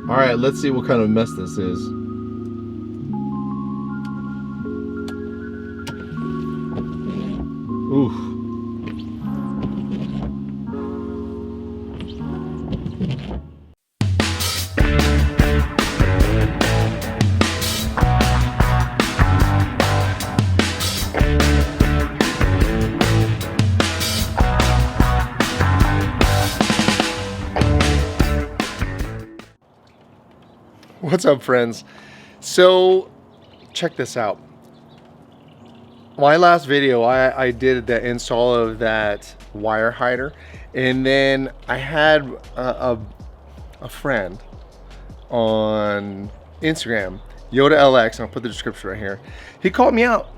All right, let's see what kind of mess this is. Oof. What's up, friends? So check this out. My last video, I did the install of that wire hider, and then I had a friend on Instagram, Yoda LX, and I'll put the description right here. He called me out,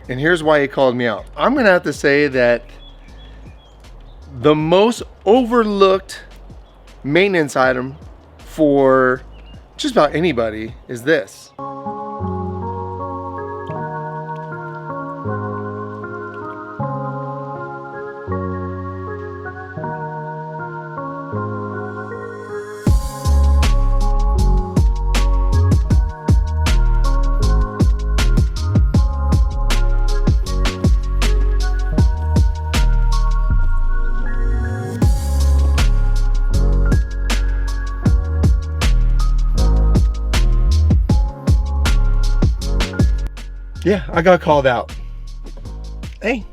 and here's why he called me out. I'm gonna have to say that the most overlooked maintenance item for just about anybody is this. Yeah, I got called out. Hey,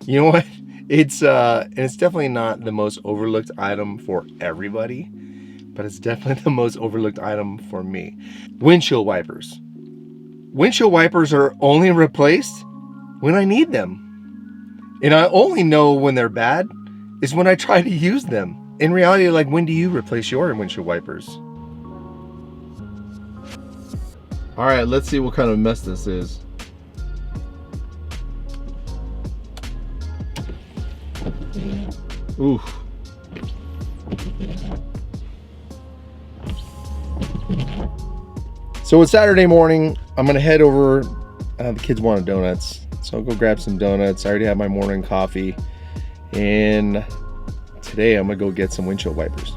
you know what? It's definitely not the most overlooked item for everybody, but it's definitely the most overlooked item for me. Windshield wipers. Windshield wipers are only replaced when I need them. And I only know when they're bad is when I try to use them. In reality, like, when do you replace your windshield wipers? All right, let's see what kind of mess this is. Oof. So it's Saturday morning. I'm gonna head over. The kids wanted donuts, so I'll go grab some donuts. I already have my morning coffee, and today I'm gonna go get some windshield wipers.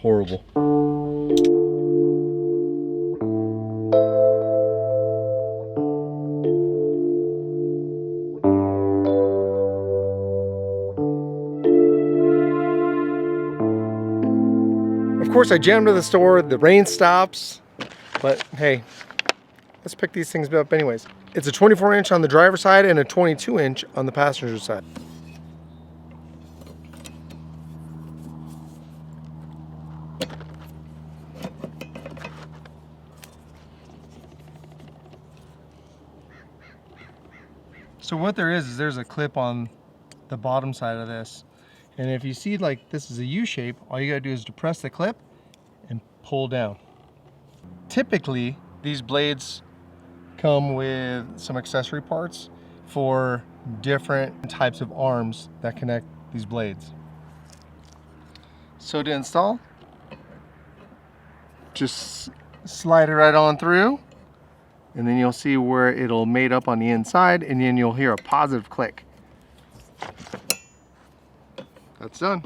Horrible. Of course, I jammed to the store, the rain stops, but hey, let's pick these things up anyways. It's a 24-inch on the driver's side and a 22-inch on the passenger side. So what there is there's a clip on the bottom side of this. And if you see, like, this is a U shape, all you gotta do is depress the clip and pull down. Typically, these blades come with some accessory parts for different types of arms that connect these blades. So to install, just slide it right on through, and then you'll see where it'll mate up on the inside, and then you'll hear a positive click. That's done.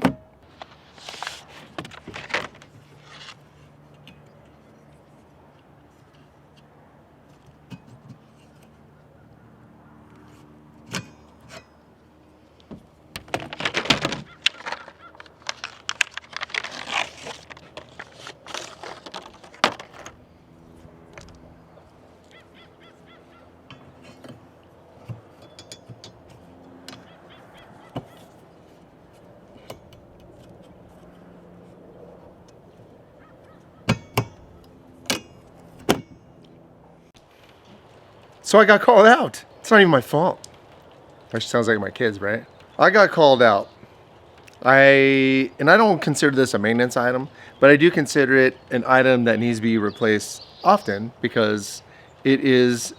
So I got called out. It's not even my fault. That sounds like my kids, right? I got called out. I don't consider this a maintenance item, but I do consider it an item that needs to be replaced often because it is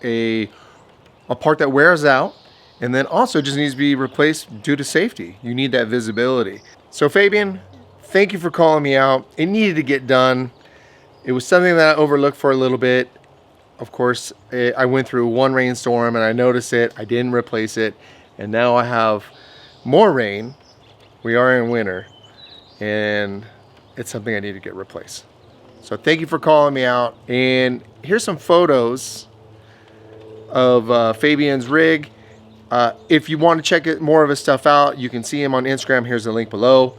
a part that wears out, and then also just needs to be replaced due to safety. You need that visibility. So Fabian, thank you for calling me out. It needed to get done. It was something that I overlooked for a little bit. Of course, I went through one rainstorm and I noticed it. I didn't replace it, and now I have more rain. We are in winter, and it's something I need to get replaced. So thank you for calling me out. And here's some photos of Fabian's rig. If you want to check more of his stuff out, you can see him on Instagram. Here's the link below.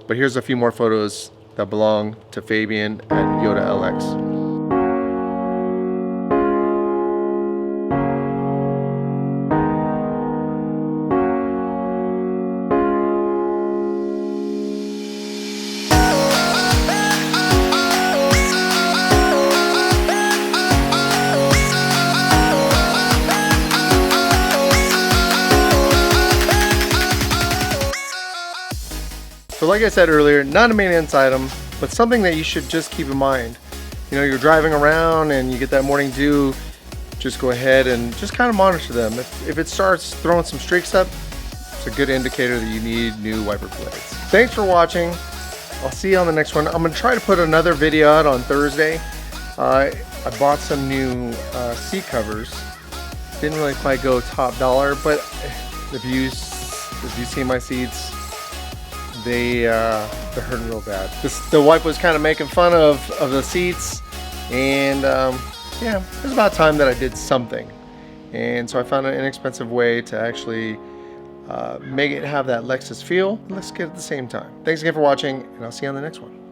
But here's a few more photos that belong to Fabian at Yoda LX. So like I said earlier, not a maintenance item, but something that you should just keep in mind. You know, you're driving around and you get that morning dew, just go ahead and just kind of monitor them. If it starts throwing some streaks up, it's a good indicator that you need new wiper blades. Thanks for watching. I'll see you on the next one. I'm gonna try to put another video out on Thursday. I bought some new seat covers. Didn't really quite go top dollar, but if you see my seats, they're hurting real bad. The wife was kind of making fun of the seats, and yeah, it was about time that I did something. And so I found an inexpensive way to actually make it have that Lexus feel. Let's get it at the same time. Thanks again for watching, and I'll see you on the next one.